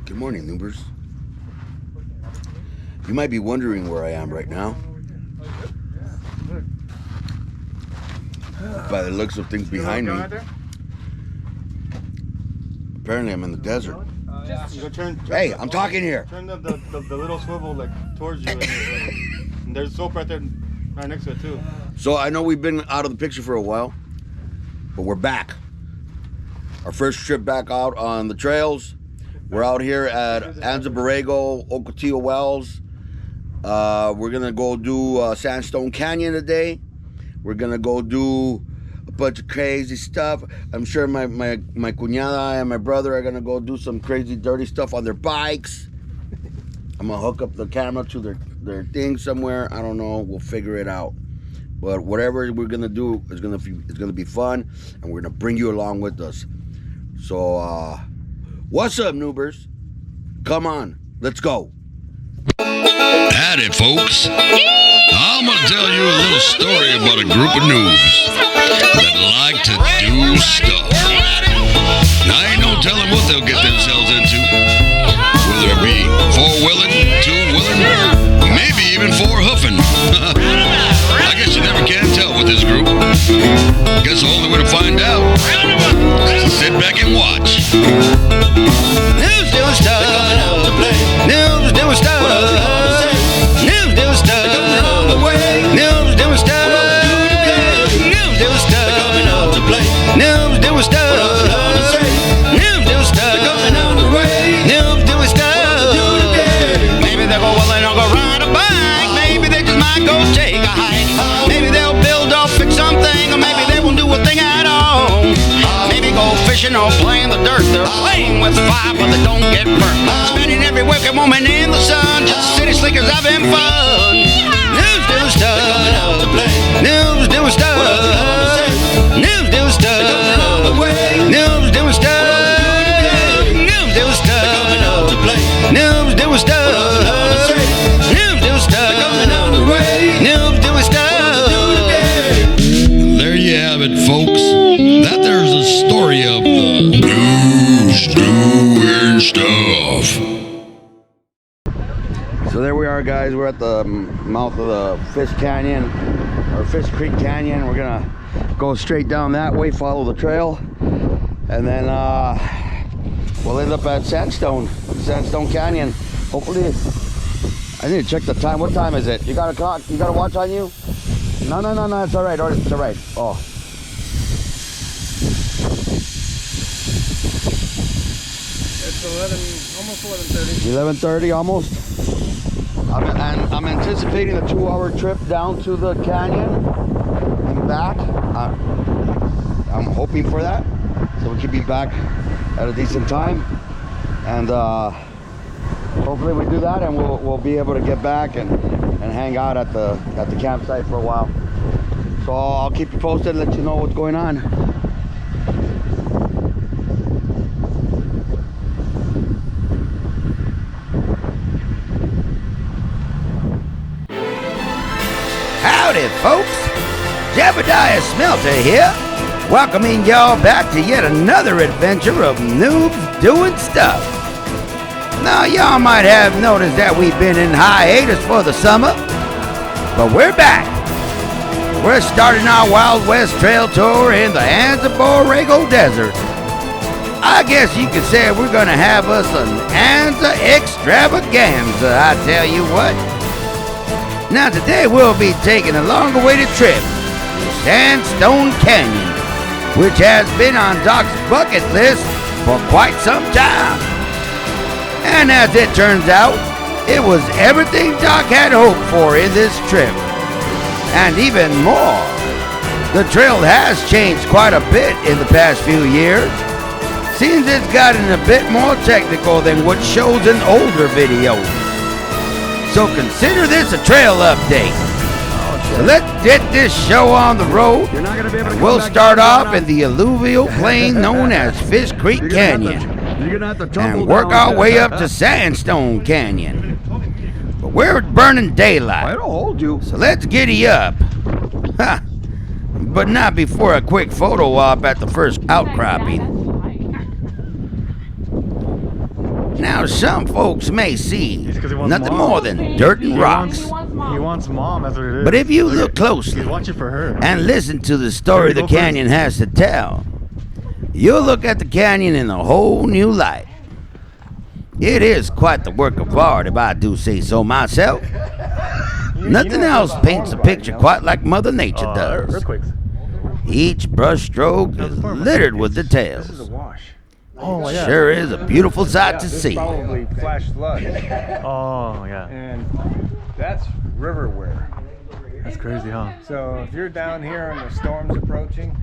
Good morning, Noobers. You might be wondering where I am right now. By the looks of things behind me. Apparently I'm in the desert. Hey, I'm talking here. Turn the little swivel like towards you. And there's soap right there, right next to it too. So I know we've been out of the picture for a while, but we're back. Our first trip back out on the trails. We're out here at Anza Borrego, Ocotillo Wells. We're gonna go do Sandstone Canyon today. We're gonna go do a bunch of crazy stuff. I'm sure my cuñada and my brother are gonna go do some crazy dirty stuff on their bikes. I'm gonna hook up the camera to their thing somewhere. I don't know. We'll figure it out. But whatever we're gonna do is gonna be fun, and we're gonna bring you along with us. So what's up, Noobers? Come on, let's go. Howdy, folks. I'm going to tell you a little story about a group of noobs that like to do stuff. Now, ain't no telling what they'll get themselves into. Whether it be four-wheeling, two-wheeling, maybe even four-hoofing. I guess you never can tell with this group. Guess the only way to find out is to sit back and watch. Noobs doing stuff. Noobs doing stuff. Noobs doing stuff. Noobs doing stuff. Noobs doing stuff. Noobs doing stuff. Noobs doing stuff. Noobs doing stuff. Maybe they'll go willing or go ride a bike. Maybe they just might go take a hike. Maybe they'll build or fix something, or maybe they won't do a thing at all. Maybe go fishing or play in the dirt. They're playing with fire, but they don't get burnt. Spending every wicked moment in the sun, just city slickers having fun. Noobs doing stuff. Noobs doing stuff. Noobs doing stuff. Noobs doing stuff. Noobs doing stuff. Noobs doing stuff. Noobs doing stuff. Noobs doing stuff. There you have it, folks. That there's a story of the noobs doing stuff. So there we are, guys. We're at the mouth of the Fish Canyon, or Fish Creek Canyon. We're gonna go straight down that way, follow the trail, and then we'll end up at Sandstone Canyon. Hopefully, I need to check the time. What time is it? You got a clock? You got a watch on you? No, it's all right. It's all right. Oh. It's almost 11:30. 11:30 almost. I'm anticipating a 2-hour trip down to the canyon and back. I'm hoping for that, so we can be back at a decent time, and hopefully we do that, and we'll be able to get back and hang out at the campsite for a while. So I'll keep you posted, let you know what's going on. Howdy, folks. Jebediah Smelter here, welcoming y'all back to yet another adventure of Noobs Doing Stuff. Now, y'all might have noticed that we've been in hiatus for the summer, but we're back. We're starting our Wild West Trail Tour in the Anza Borrego Desert. I guess you could say we're going to have us an Anza Extravaganza, I tell you what. Now today we'll be taking a long-awaited trip to Sandstone Canyon, which has been on Doc's bucket list for quite some time. And as it turns out, it was everything Doc had hoped for in this trip. And even more. The trail has changed quite a bit in the past few years. Seems it's gotten a bit more technical than what shows in older videos. So consider this a trail update. So let's get this show on the road. We'll start off in the alluvial plain known as Fish Creek Canyon and work our way up to Sandstone Canyon. But we're burning daylight, so let's giddy up. but not before a quick photo op at the first outcropping. Now, some folks may see nothing more than dirt and rocks. He wants mom, that's what it is. But if you look closely He's watching for her. and listen to the story the canyon has to tell, you'll look at the canyon in a whole new light. It is quite the work of art, if I do say so myself. Nothing else paints a picture quite like Mother Nature does. Earthquakes. Each brushstroke is littered with details. This is a wash. Oh, yeah. Sure is a beautiful sight to This see. probably flash flood. Oh, yeah. And that's river wear. That's crazy, huh? So if you're down here and the storm's approaching,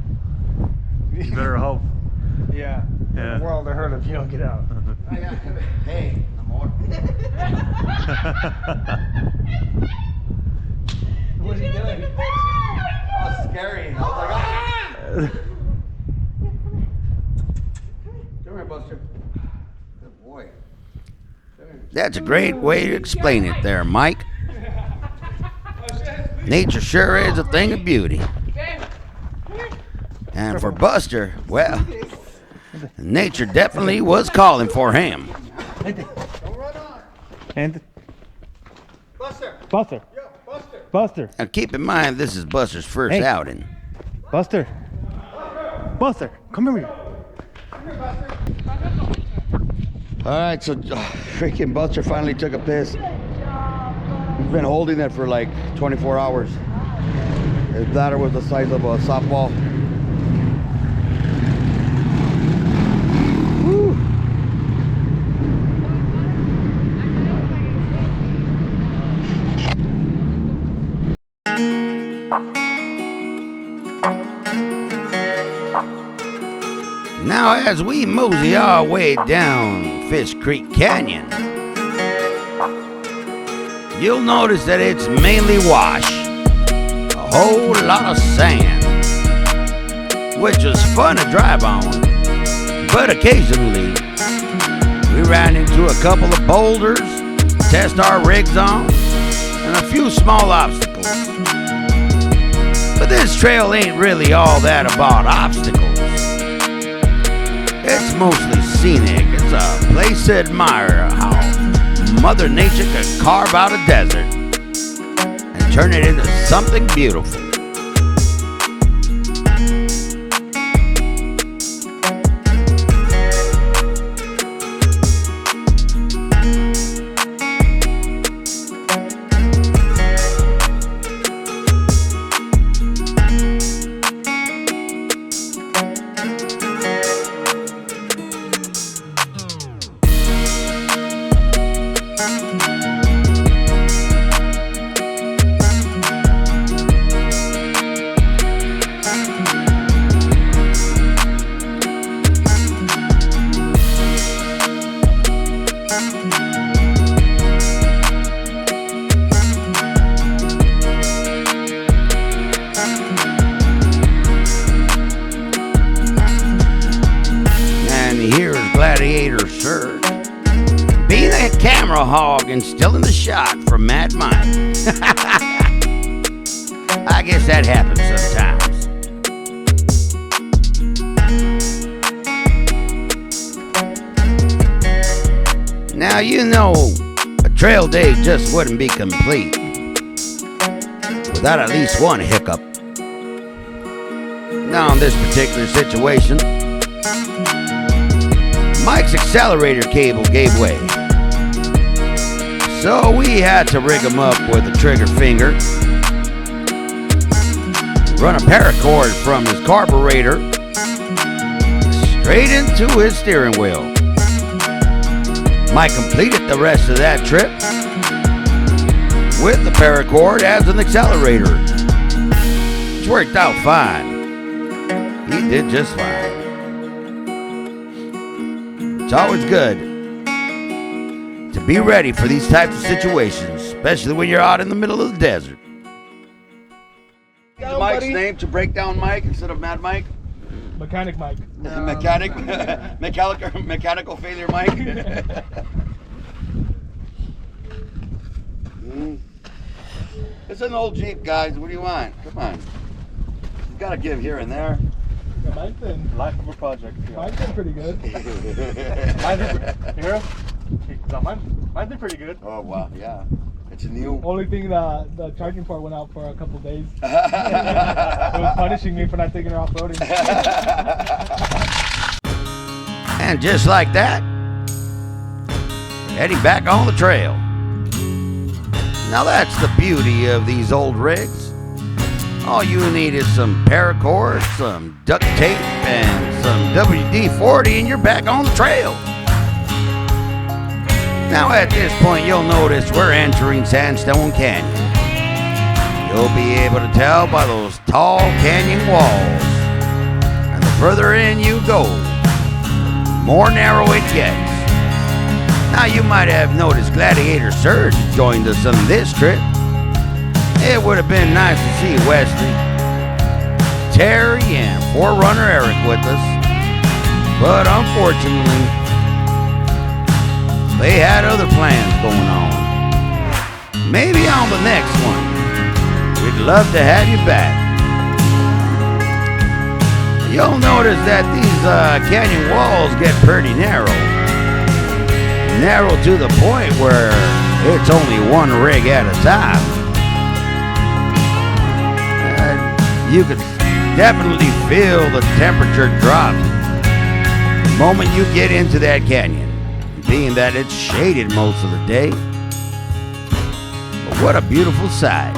You better hope. yeah, Yeah. the world of hurt if you don't get out. Hey, amor. What are you doing? Oh, scary. I was like, ah! Come here, Buster. Good boy. That's a great way to explain it there, Mike. Nature sure is a thing of beauty. And for Buster, well, nature definitely was calling for him. Don't run on. And Buster. Buster. Yo, Buster. Buster. Now keep in mind, this is Buster's first Hey. outing. Buster. Buster. Come here. All right, so freaking Buster finally took a piss. He's been holding it for like 24 hours. His bladder was the size of a softball. Woo. Now, as we mosey our way down Fish Creek Canyon, you'll notice that it's mainly wash, a whole lot of sand, which was fun to drive on, but occasionally we ran into a couple of boulders, test our rigs on, and a few small obstacles. But this trail ain't really all that about obstacles. It's mostly scenic. It's a place to admire how Mother Nature could carve out a desert and turn it into something beautiful. Gladiator shirt, being a camera hog and still in the shot from Mad Mike. I guess that happens sometimes. Now you know a trail day just wouldn't be complete without at least one hiccup. Now in this particular situation, Mike's accelerator cable gave way, so we had to rig him up with a trigger finger, run a paracord from his carburetor straight into his steering wheel. Mike completed the rest of that trip with the paracord as an accelerator, which worked out fine. He did just fine. It's always good to be ready for these types of situations, especially when you're out in the middle of the desert. Mike's name to break down Mike instead of Mad Mike. Mechanic Mike. Mechanical failure Mike. It's an old Jeep, guys. What do you want? Come on. gotta give here and there. Yeah, mine's been life of a project. Yeah. Mine's been pretty good. You hear him? Mine's been pretty good. Oh wow, yeah. It's a new. Only thing the charging port went out for a couple days. It was punishing me for not taking her off-roading. And just like that, heading back on the trail. Now that's the beauty of these old rigs. All you need is some paracord, some duct tape, and some WD-40 and you're back on the trail. Now at this point you'll notice we're entering Sandstone Canyon. You'll be able to tell by those tall canyon walls. And the further in you go, the more narrow it gets. Now you might have noticed Gladiator Surge joined us on this trip. It would have been nice to see Wesley, Terry, and Forerunner Eric with us, but unfortunately, they had other plans going on. Maybe on the next one, we'd love to have you back. You'll notice that these canyon walls get pretty narrow. Narrow to the point where it's only one rig at a time. You could definitely feel the temperature drop the moment you get into that canyon, being that it's shaded most of the day. But what a beautiful sight.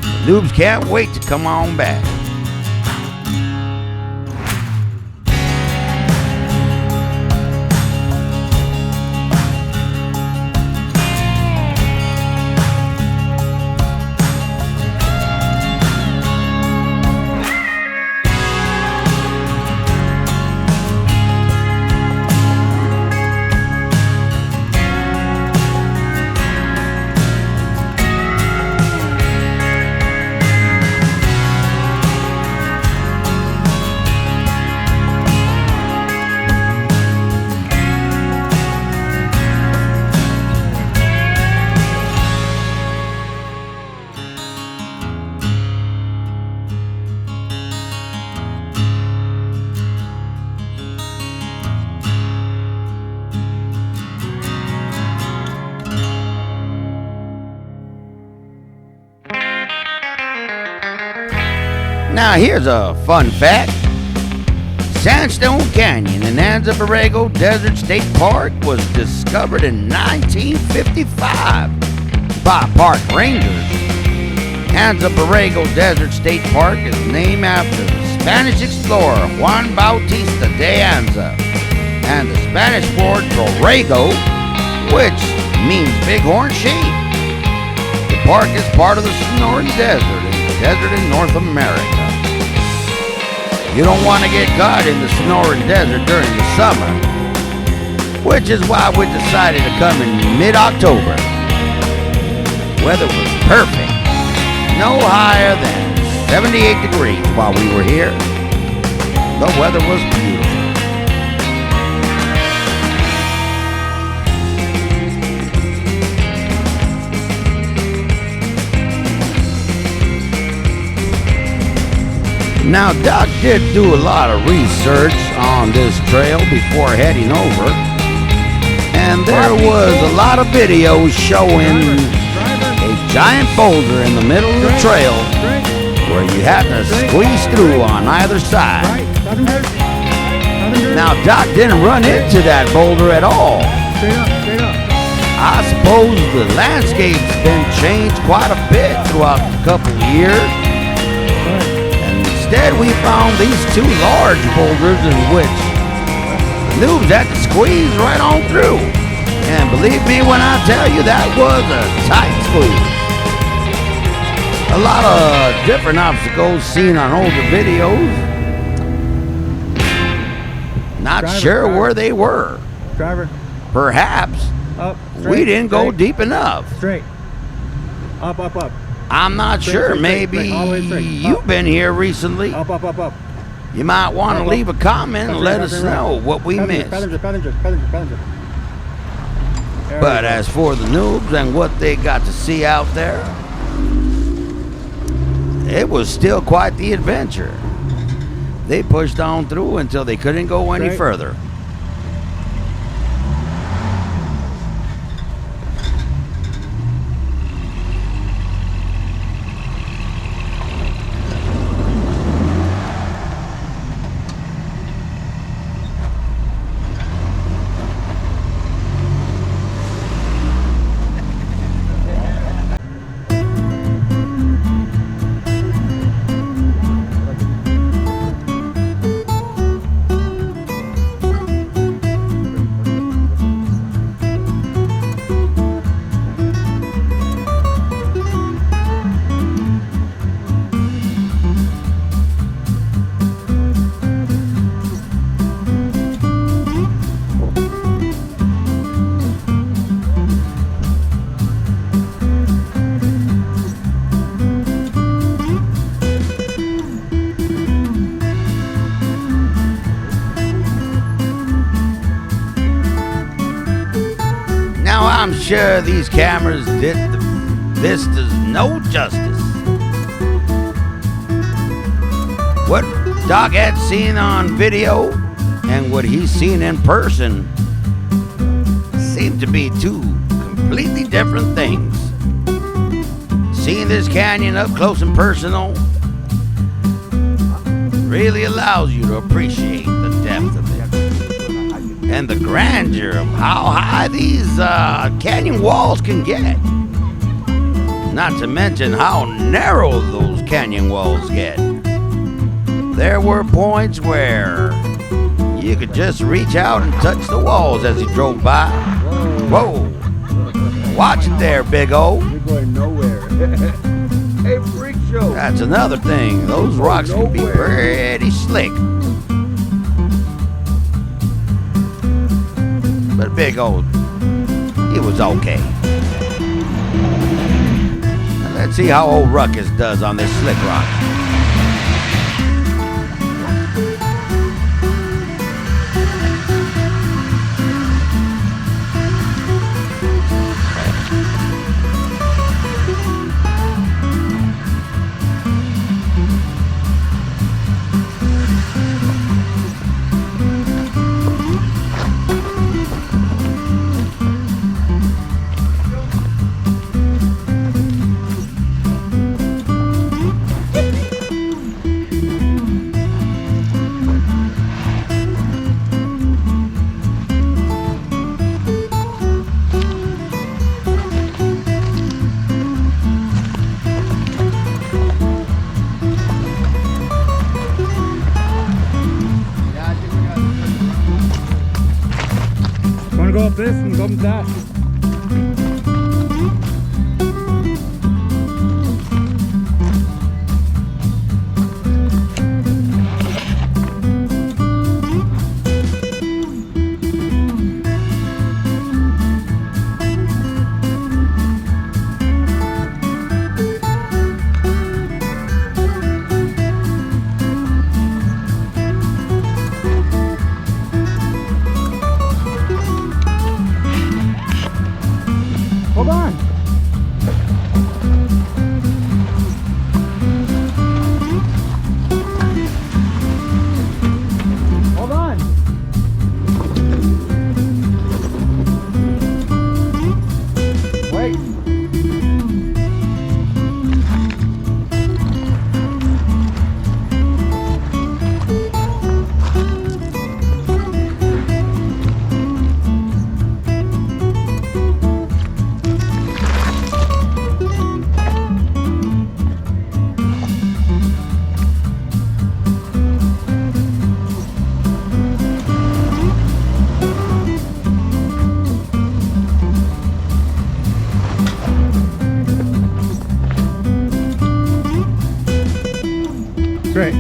The noobs can't wait to come on back. Now here's a fun fact. Sandstone Canyon in Anza Borrego Desert State Park was discovered in 1955 by park rangers. Anza Borrego Desert State Park is named after the Spanish explorer Juan Bautista de Anza and the Spanish word Borrego, which means bighorn sheep. The park is part of the Sonoran Desert, a desert in North America. You don't want to get caught in the Sonoran Desert during the summer, which is why we decided to come in mid-October. Weather was perfect, no higher than 78 degrees while we were here. The weather was beautiful. Now, Doc did do a lot of research on this trail before heading over, and there was a lot of videos showing a giant boulder in the middle of the trail where you had to squeeze through on either side. Now, Doc didn't run into that boulder at all. I suppose the landscape's been changed quite a bit throughout a couple of years. Instead, we found these two large boulders in which the noobs had to squeeze right on through. And believe me when I tell you, that was a tight squeeze. A lot of different obstacles seen on older videos. Not sure where they were. Driver. Perhaps Up. we didn't go deep enough. Straight. Up, up, up. I'm not sure. Maybe all the way straight. you've been here recently. Up, up, up, up. You might want to leave a comment and let us know what we missed. Passenger. But as for the noobs and what they got to see out there, it was still quite the adventure. They pushed on through until they couldn't go any further. I'm sure these cameras did the vistas no justice. What Doc had seen on video and what he's seen in person seem to be two completely different things. Seeing this canyon up close and personal really allows you to appreciate the depth of it and the grandeur of how high these canyon walls can get. Not to mention how narrow those canyon walls get. There were points where you could just reach out and touch the walls as you drove by. Whoa! Watch it there, Big O. You're going nowhere. Hey, freak show. That's another thing. Those rocks can be pretty slick. But Big O, he was okay. Now let's see how old Ruckus does on this slick rock. Go up this and go up that. Hold on. Hold on. Wait. Great.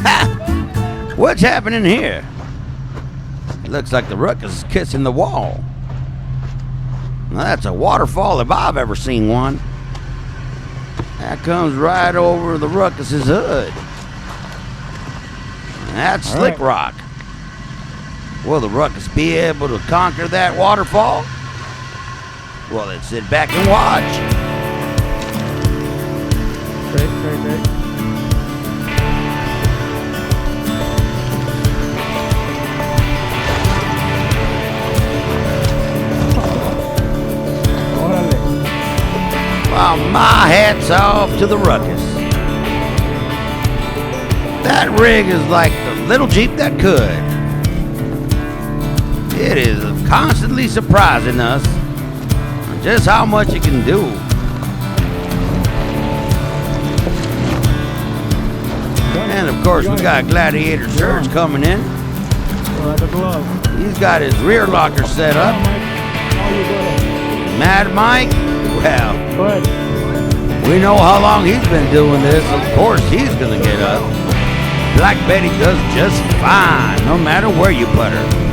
Ha! What's happening here? It looks like the Ruckus is kissing the wall. Now, that's a waterfall if I've ever seen one. That comes right over the Ruckus's hood. And that's Slick Rock. Will the Ruckus be able to conquer that waterfall? Well, let's sit back and watch. Great, great, great. Well, my hat's off to the Ruckus. That rig is like the little Jeep that could. It is constantly surprising us on just how much it can do. And of course, we got Gladiator Surge coming in. The glove. He's got his rear locker set up. Mad Mike, well, Good. we know how long he's been doing this. Of course, he's gonna get up. Black Betty does just fine, no matter where you put her.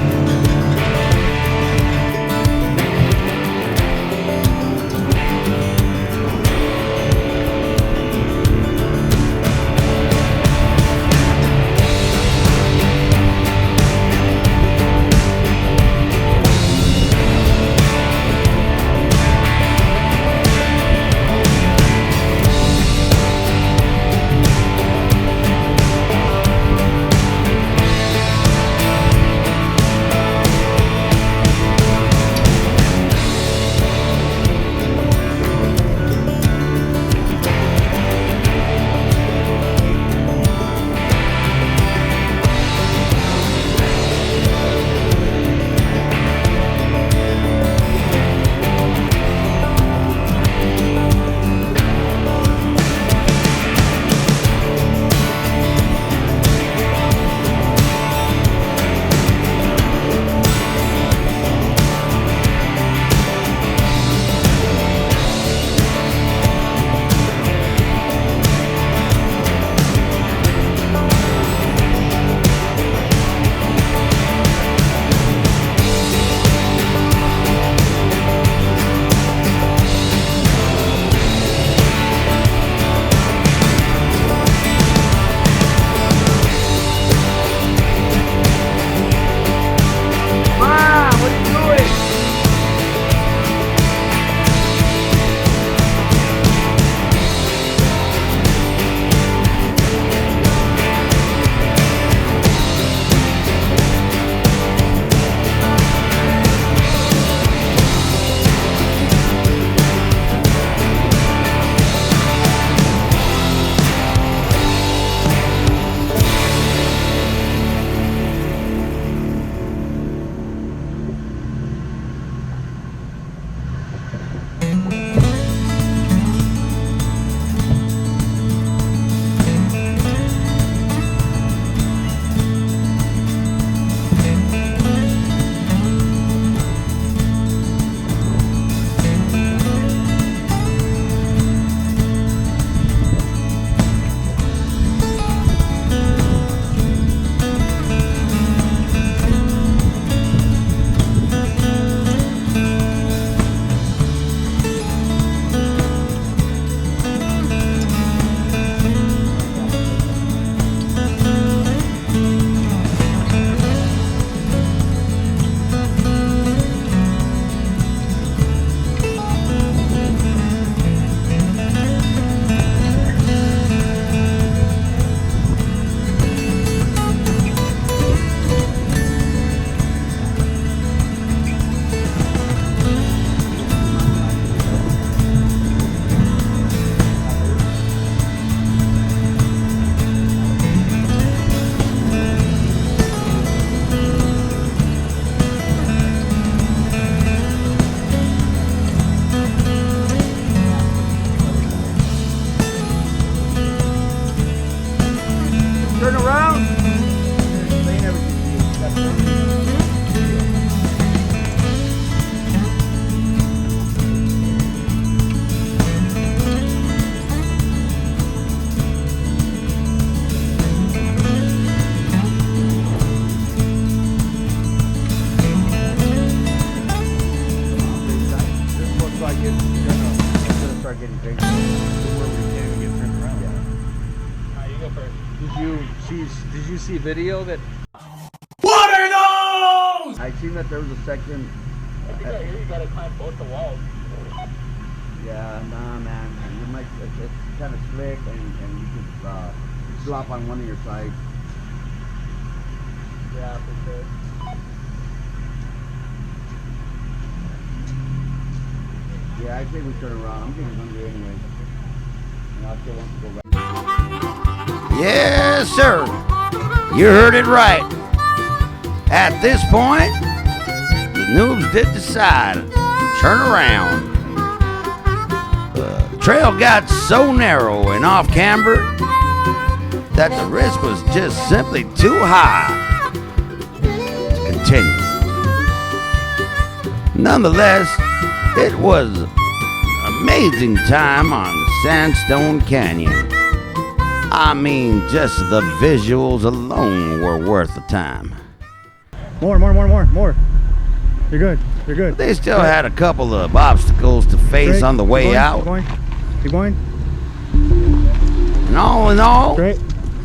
start getting crazy. Where we can't get turned around. Yeah. Alright, you go first. Did you see video that? What are those? I seen that there was a section. I think right here you gotta climb both the walls. Yeah, nah, man. You might, it's kind of slick, and you could drop on one of your sides. Yeah, for sure. Yeah, I think we turn around. I'm getting hungry anyway. And I still want to go back. Yes, sir. You heard it right. At this point, the noobs did decide to turn around. The trail got so narrow and off camber that the risk was just simply too high to continue. Nonetheless, it was an amazing time on Sandstone Canyon. I mean, just the visuals alone were worth the time. More. You're good. You're good. They still had a couple of obstacles to face Straight. on the way out. Keep going. And all in all, Great.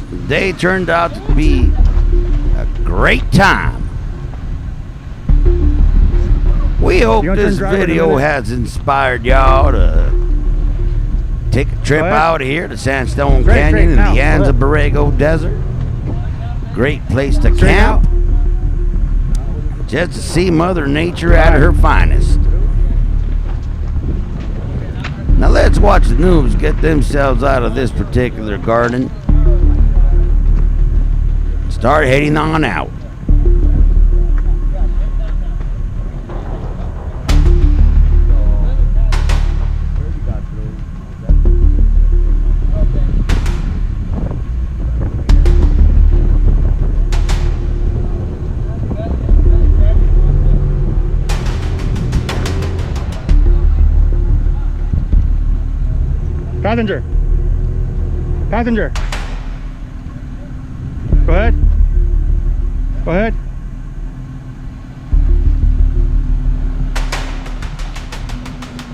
the day turned out to be a great time. We hope You want to this turn driver in a video minute? has inspired y'all to take a trip Go ahead. out here to Sandstone Straight, Canyon in now. the Go Anza ahead. Borrego Desert. Great place to Straight camp. Just to see Mother Nature at her finest. Now let's watch the noobs get themselves out of this particular garden. Start heading on out. Passenger. Go ahead.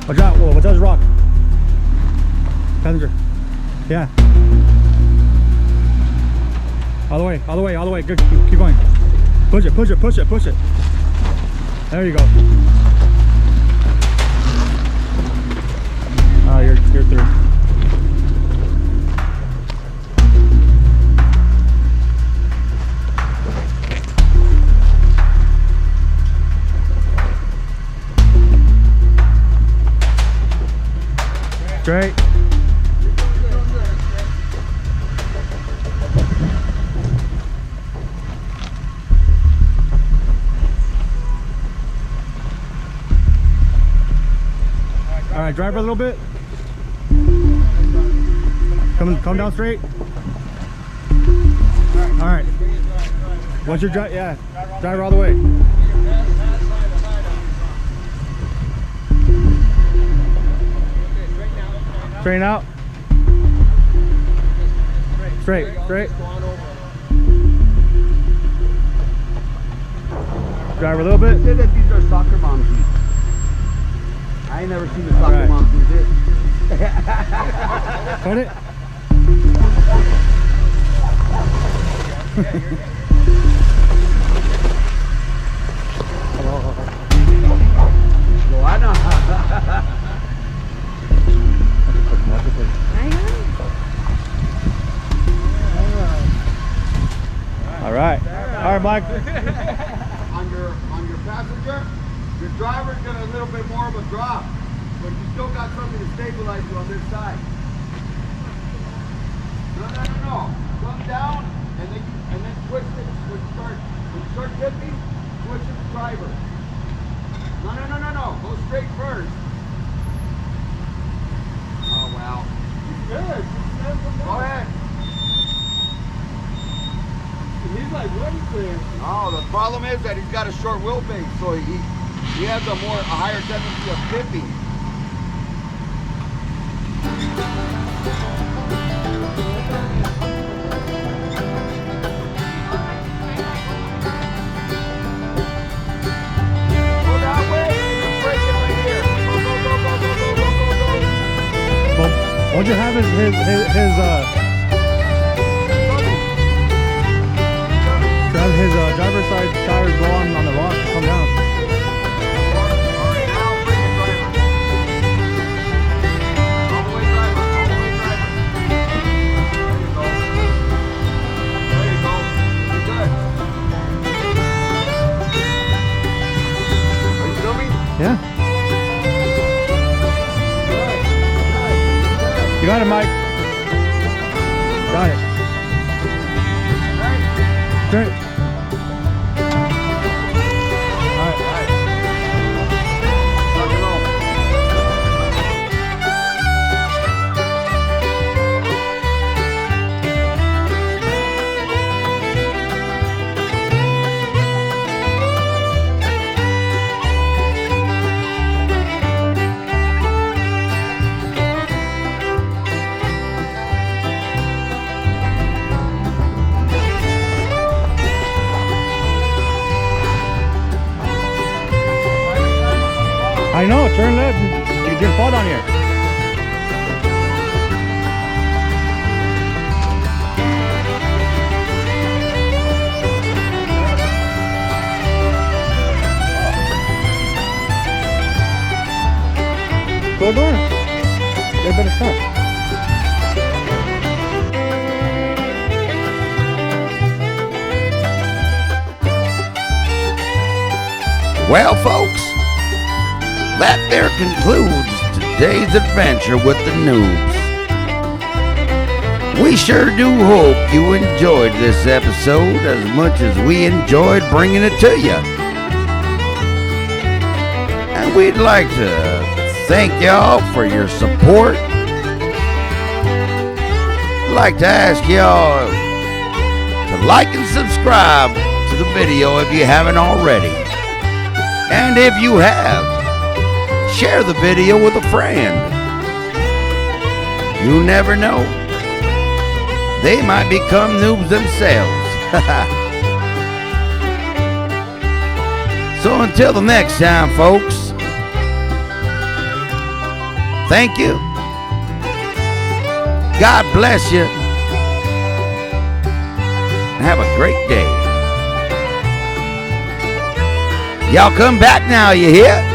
Watch out. Whoa, watch out, rock. Passenger. Yeah. All the way. Good. Keep going. Push it. There you go. Oh, you're through. Straight. All right, drive a little bit. Come down straight. All right. Once you're drive, yeah, drive all the way. Straighten out. Straight. Drive a little bit. They said that these are soccer moms. I ain't never seen the soccer Alright. moms do this. Cut it. Well, I know. All right, Mike. on your passenger, your driver's got a little bit more of a drop, but you still got something to stabilize you on this side. No. Come down and then twist it. When you start tipping, switch it to driver. No. Go straight first. Oh wow. Good. Go ahead. He's like, what is this? No, the problem is that he's got a short wheelbase, so he has a higher tendency of tipping. Go that way, and then break it right here. Go. Won't you have his driver's side tires go on the rock and come down? Yeah. You got it, Mike. Got it. Turn it. I know, turn left. You didn't fall down here. Go door. You better stop. Well, folks, that there concludes today's adventure with the noobs. We sure do hope you enjoyed this episode as much as we enjoyed bringing it to you. And we'd like to thank y'all for your support. I'd like to ask y'all to like and subscribe to the video if you haven't already. And if you have, share the video with a friend. You never know. They might become noobs themselves. So until the next time, folks, thank you. God bless you. And have a great day. Y'all come back now, you hear?